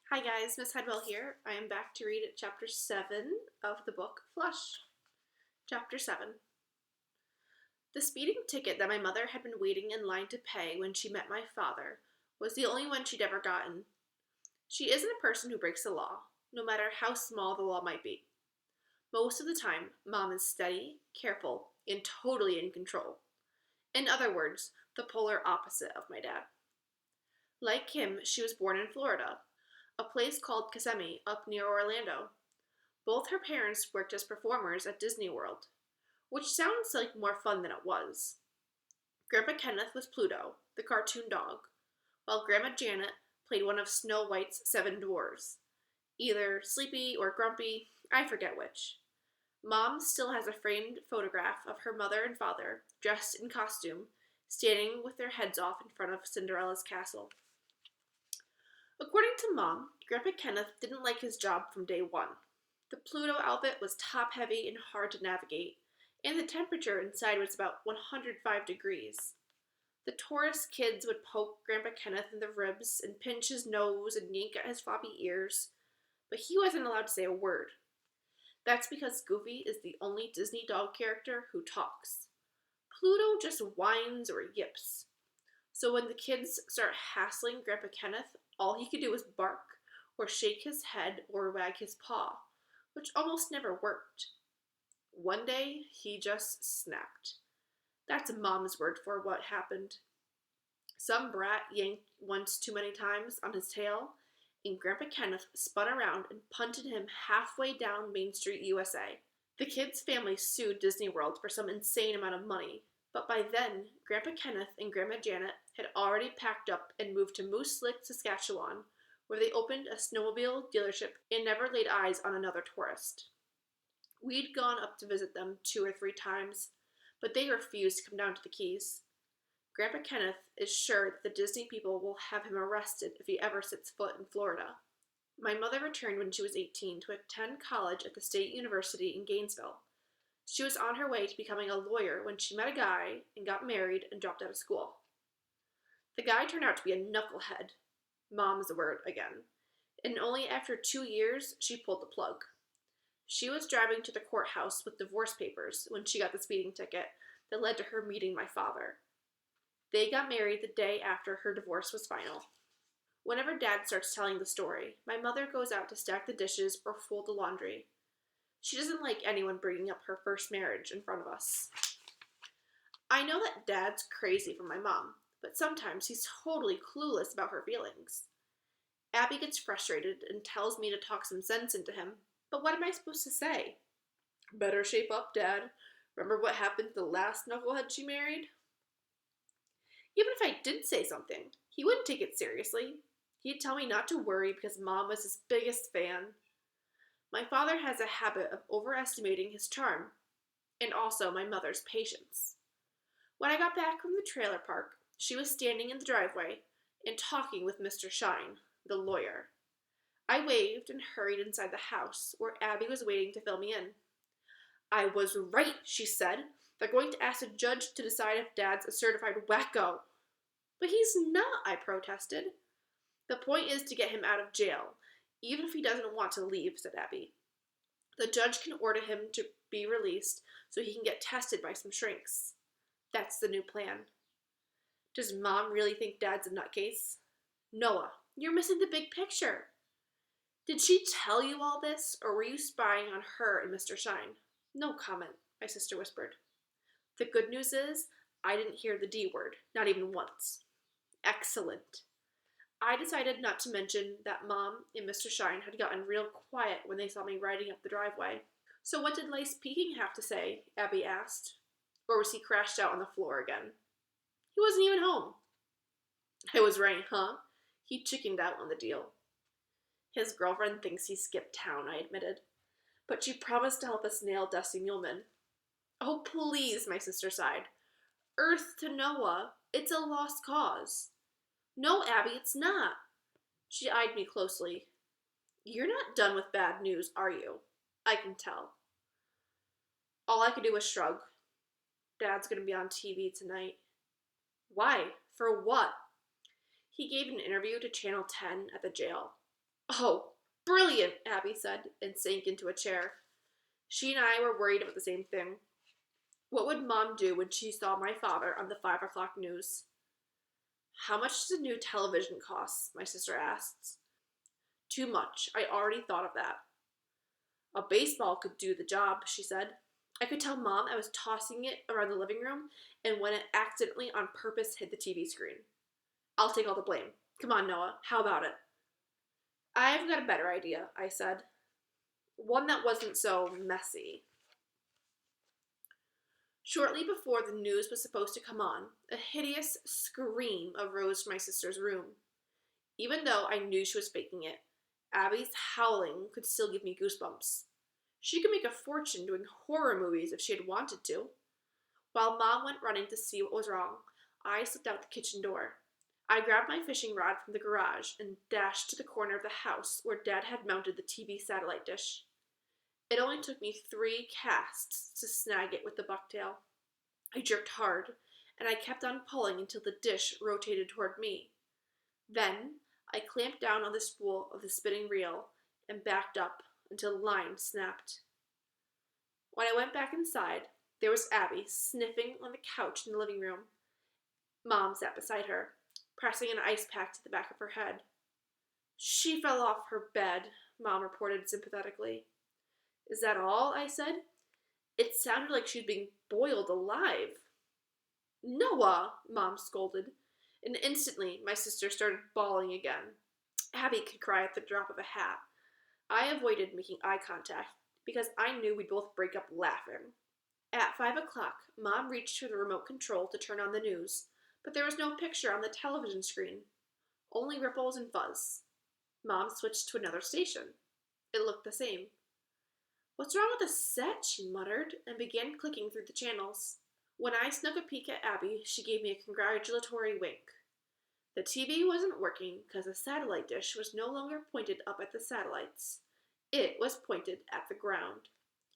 Hi guys, Miss Headwell here. I am back to read chapter 7 of the book Flush. Chapter 7. The speeding ticket that my mother had been waiting in line to pay when she met my father was the only one she'd ever gotten. She isn't a person who breaks the law, no matter how small the law might be. Most of the time, Mom is steady, careful, and totally in control. In other words, the polar opposite of my dad. Like him, she was born in Florida, a place called Kissimmee up near Orlando. Both her parents worked as performers at Disney World, which sounds like more fun than it was. Grandpa Kenneth was Pluto, the cartoon dog, while Grandma Janet played one of Snow White's 7 dwarfs, either sleepy or grumpy, I forget which. Mom still has a framed photograph of her mother and father, dressed in costume, standing with their heads off in front of Cinderella's castle. According to Mom, Grandpa Kenneth didn't like his job from day one. The Pluto outfit was top-heavy and hard to navigate, and the temperature inside was about 105 degrees. The tourist kids would poke Grandpa Kenneth in the ribs and pinch his nose and yank at his floppy ears, but he wasn't allowed to say a word. That's because Goofy is the only Disney dog character who talks. Pluto just whines or yips. So when the kids start hassling Grandpa Kenneth, all he could do was bark, or shake his head, or wag his paw, which almost never worked. One day, he just snapped. That's Mom's word for what happened. Some brat yanked once too many times on his tail, and Grandpa Kenneth spun around and punted him halfway down Main Street, USA. The kid's family sued Disney World for some insane amount of money, but by then, Grandpa Kenneth and Grandma Janet had already packed up and moved to Moose Lick, Saskatchewan, where they opened a snowmobile dealership and never laid eyes on another tourist. We'd gone up to visit them 2 or 3 times, but they refused to come down to the Keys. Grandpa Kenneth is sure that the Disney people will have him arrested if he ever sets foot in Florida. My mother returned when she was 18 to attend college at the State University in Gainesville. She was on her way to becoming a lawyer when she met a guy and got married and dropped out of school. The guy turned out to be a knucklehead. Mom's word again. And only after 2 years, she pulled the plug. She was driving to the courthouse with divorce papers when she got the speeding ticket that led to her meeting my father. They got married the day after her divorce was final. Whenever Dad starts telling the story, my mother goes out to stack the dishes or fold the laundry. She doesn't like anyone bringing up her first marriage in front of us. I know that Dad's crazy for my mom, but sometimes he's totally clueless about her feelings. Abby gets frustrated and tells me to talk some sense into him, but what am I supposed to say? Better shape up, Dad. Remember what happened to the last knucklehead she married? Even if I did say something, he wouldn't take it seriously. He'd tell me not to worry because Mom was his biggest fan. My father has a habit of overestimating his charm, and also my mother's patience. When I got back from the trailer park, she was standing in the driveway and talking with Mr. Shine, the lawyer. I waved and hurried inside the house, where Abby was waiting to fill me in. I was right, she said. They're going to ask a judge to decide if Dad's a certified wacko. But he's not, I protested. The point is to get him out of jail, even if he doesn't want to leave, said Abby. The judge can order him to be released so he can get tested by some shrinks. That's the new plan. Does Mom really think Dad's a nutcase? Noah, you're missing the big picture. Did she tell you all this, or were you spying on her and Mr. Shine? No comment, my sister whispered. The good news is, I didn't hear the D word, not even once. Excellent. I decided not to mention that Mom and Mr. Shine had gotten real quiet when they saw me riding up the driveway. So what did Lice Peking have to say? Abby asked. Or was he crashed out on the floor again? He wasn't even home. I was right, huh? He chickened out on the deal. His girlfriend thinks he skipped town, I admitted. But she promised to help us nail Dusty Muleman. Oh, please, my sister sighed. Earth to Noah, it's a lost cause. No, Abby, it's not. She eyed me closely. You're not done with bad news, are you? I can tell. All I could do was shrug. Dad's going to be on TV tonight. Why? For what? He gave an interview to Channel 10 at the jail. Oh, brilliant, Abby said, and sank into a chair. She and I were worried about the same thing. What would Mom do when she saw my father on the 5 o'clock news? How much does a new television cost? My sister asked. Too much. I already thought of that. A baseball could do the job, she said. I could tell Mom I was tossing it around the living room, and when it accidentally on purpose hit the TV screen. I'll take all the blame. Come on, Noah, how about it? I've got a better idea, I said. One that wasn't so messy. Shortly before the news was supposed to come on, a hideous scream arose from my sister's room. Even though I knew she was faking it, Abby's howling could still give me goosebumps. She could make a fortune doing horror movies if she had wanted to. While Mom went running to see what was wrong, I slipped out the kitchen door. I grabbed my fishing rod from the garage and dashed to the corner of the house where Dad had mounted the TV satellite dish. It only took me 3 casts to snag it with the bucktail. I jerked hard, and I kept on pulling until the dish rotated toward me. Then, I clamped down on the spool of the spinning reel and backed up until the line snapped. When I went back inside, there was Abby sniffing on the couch in the living room. Mom sat beside her, pressing an ice pack to the back of her head. She fell off her bed, Mom reported sympathetically. Is that all? I said. It sounded like she'd been boiled alive. Noah, Mom scolded, and instantly my sister started bawling again. Abby could cry at the drop of a hat. I avoided making eye contact because I knew we'd both break up laughing. At 5 o'clock, Mom reached for the remote control to turn on the news, but there was no picture on the television screen. Only ripples and fuzz. Mom switched to another station. It looked the same. What's wrong with the set? She muttered, and began clicking through the channels. When I snuck a peek at Abby, she gave me a congratulatory wink. The TV wasn't working because the satellite dish was no longer pointed up at the satellites. It was pointed at the ground.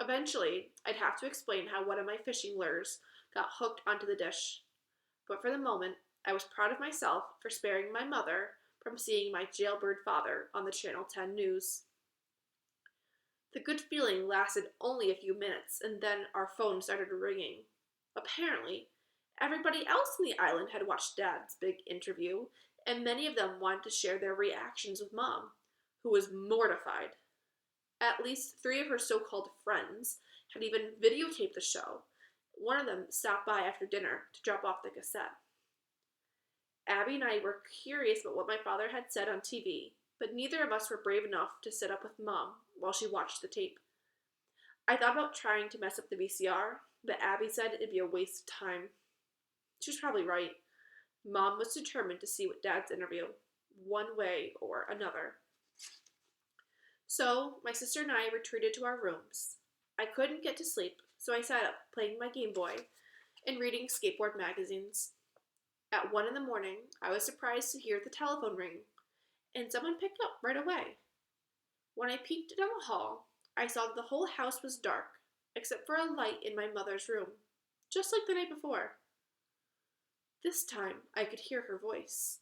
Eventually, I'd have to explain how one of my fishing lures got hooked onto the dish. But for the moment, I was proud of myself for sparing my mother from seeing my jailbird father on the Channel 10 news. The good feeling lasted only a few minutes, and then our phone started ringing. Apparently, everybody else on the island had watched Dad's big interview, and many of them wanted to share their reactions with Mom, who was mortified. At least 3 of her so-called friends had even videotaped the show. One of them stopped by after dinner to drop off the cassette. Abby and I were curious about what my father had said on TV, but neither of us were brave enough to sit up with Mom while she watched the tape. I thought about trying to mess up the VCR, but Abby said it'd be a waste of time. She was probably right. Mom was determined to see what Dad's interview, one way or another. So, my sister and I retreated to our rooms. I couldn't get to sleep, so I sat up playing my Game Boy and reading skateboard magazines. At 1 in the morning, I was surprised to hear the telephone ring, and someone picked up right away. When I peeked down the hall, I saw that the whole house was dark, except for a light in my mother's room, just like the night before. This time, I could hear her voice.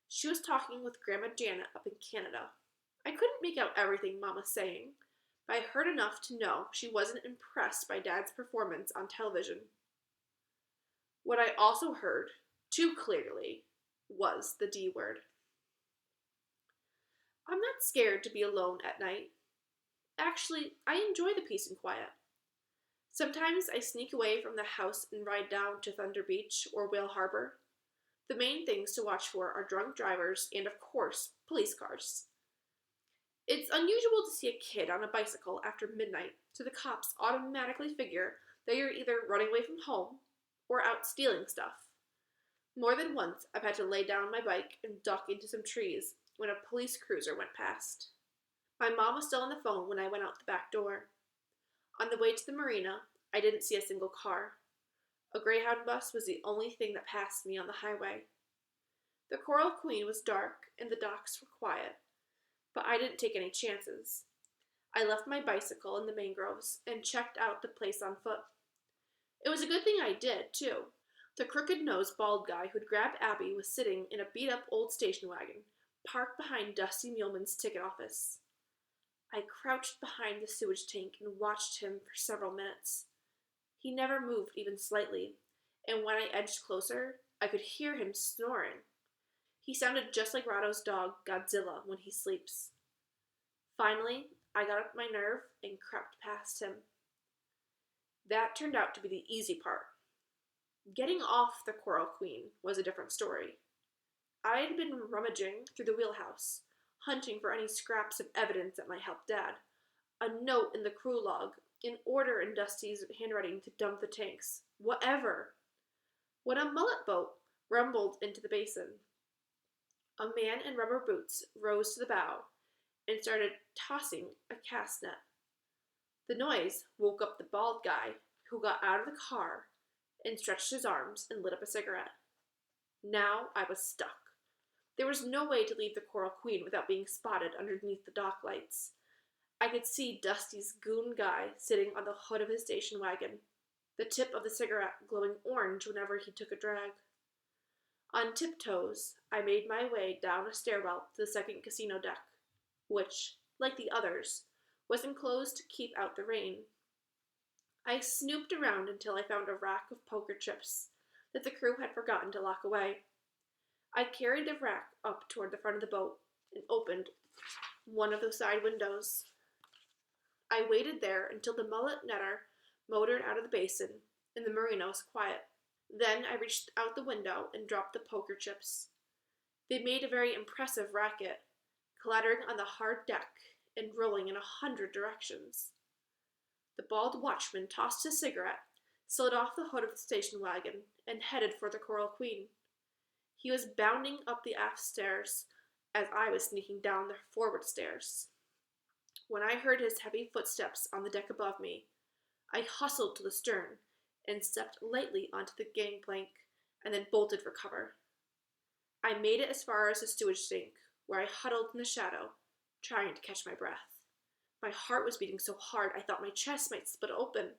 She was talking with Grandma Janet up in Canada. I couldn't make out everything Mom was saying, but I heard enough to know she wasn't impressed by Dad's performance on television. What I also heard, too clearly, was the D word. I'm not scared to be alone at night. Actually, I enjoy the peace and quiet. Sometimes I sneak away from the house and ride down to Thunder Beach or Whale Harbor. The main things to watch for are drunk drivers and, of course, police cars. It's unusual to see a kid on a bicycle after midnight, so the cops automatically figure that you're either running away from home or out stealing stuff. More than once, I've had to lay down my bike and duck into some trees when a police cruiser went past. My mom was still on the phone when I went out the back door. On the way to the marina, I didn't see a single car. A Greyhound bus was the only thing that passed me on the highway. The Coral Queen was dark and the docks were quiet, but I didn't take any chances. I left my bicycle in the mangroves and checked out the place on foot. It was a good thing I did, too. The crooked-nosed bald guy who'd grabbed Abby was sitting in a beat-up old station wagon, parked behind Dusty Muleman's ticket office. I crouched behind the sewage tank and watched him for several minutes. He never moved even slightly, and when I edged closer, I could hear him snoring. He sounded just like Rato's dog, Godzilla, when he sleeps. Finally, I got up my nerve and crept past him. That turned out to be the easy part. Getting off the Coral Queen was a different story. I had been rummaging through the wheelhouse, hunting for any scraps of evidence that might help Dad. A note in the crew log, an order in Dusty's handwriting to dump the tanks, whatever. When a mullet boat rumbled into the basin, a man in rubber boots rose to the bow and started tossing a cast net. The noise woke up the bald guy, who got out of the car and stretched his arms and lit up a cigarette. Now I was stuck. There was no way to leave the Coral Queen without being spotted underneath the dock lights. I could see Dusty's goon guy sitting on the hood of his station wagon, the tip of the cigarette glowing orange whenever he took a drag. On tiptoes, I made my way down a stairwell to the second casino deck, which, like the others, was enclosed to keep out the rain. I snooped around until I found a rack of poker chips that the crew had forgotten to lock away. I carried the rack up toward the front of the boat and opened one of the side windows. I waited there until the mullet netter motored out of the basin and the marina was quiet. Then I reached out the window and dropped the poker chips. They made a very impressive racket, clattering on the hard deck and rolling in 100 directions. The bald watchman tossed his cigarette, slid off the hood of the station wagon, and headed for the Coral Queen. He was bounding up the aft stairs as I was sneaking down the forward stairs. When I heard his heavy footsteps on the deck above me, I hustled to the stern and stepped lightly onto the gangplank and then bolted for cover. I made it as far as the sewage sink, where I huddled in the shadow, trying to catch my breath. My heart was beating so hard I thought my chest might split open.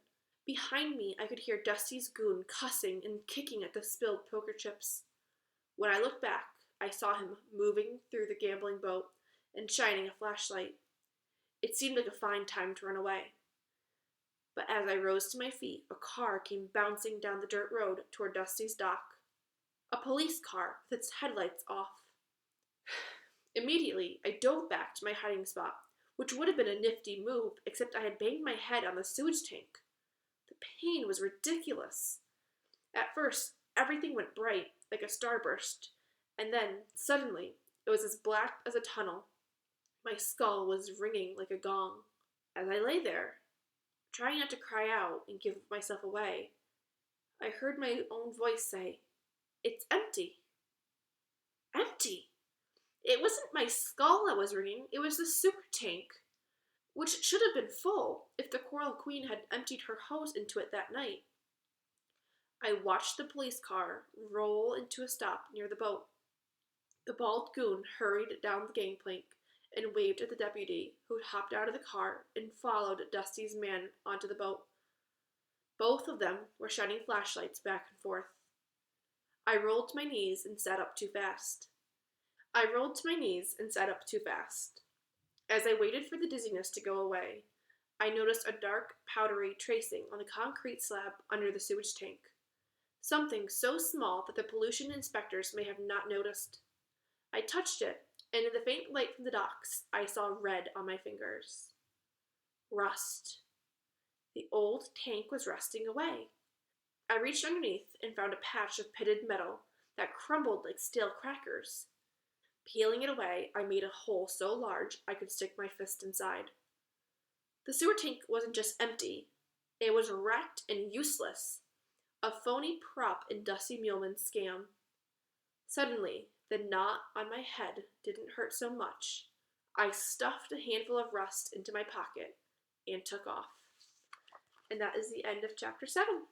Behind me, I could hear Dusty's goon cussing and kicking at the spilled poker chips. When I looked back, I saw him moving through the gambling boat and shining a flashlight. It seemed like a fine time to run away. But as I rose to my feet, a car came bouncing down the dirt road toward Dusty's dock. A police car with its headlights off. Immediately, I dove back to my hiding spot, which would have been a nifty move, except I had banged my head on the sewage tank. The pain was ridiculous. At first, everything went bright, like a starburst, and then, suddenly, it was as black as a tunnel. My skull was ringing like a gong. As I lay there, trying not to cry out and give myself away, I heard my own voice say, "It's empty." Empty! It wasn't my skull that was ringing, it was the sewer tank, which should have been full if the Coral Queen had emptied her hose into it that night. I watched the police car roll into a stop near the boat. The bald goon hurried down the gangplank and waved at the deputy, who hopped out of the car and followed Dusty's man onto the boat. Both of them were shining flashlights back and forth. I rolled to my knees and sat up too fast. As I waited for the dizziness to go away, I noticed a dark, powdery tracing on the concrete slab under the sewage tank. Something so small that the pollution inspectors may have not noticed. I touched it, and in the faint light from the docks, I saw red on my fingers. Rust. The old tank was rusting away. I reached underneath and found a patch of pitted metal that crumbled like stale crackers. Peeling it away, I made a hole so large I could stick my fist inside. The sewer tank wasn't just empty. It was wrecked and useless. A phony prop in Dusty Muleman's scam. Suddenly, the knot on my head didn't hurt so much. I stuffed a handful of rust into my pocket and took off. And that is the end of chapter 7.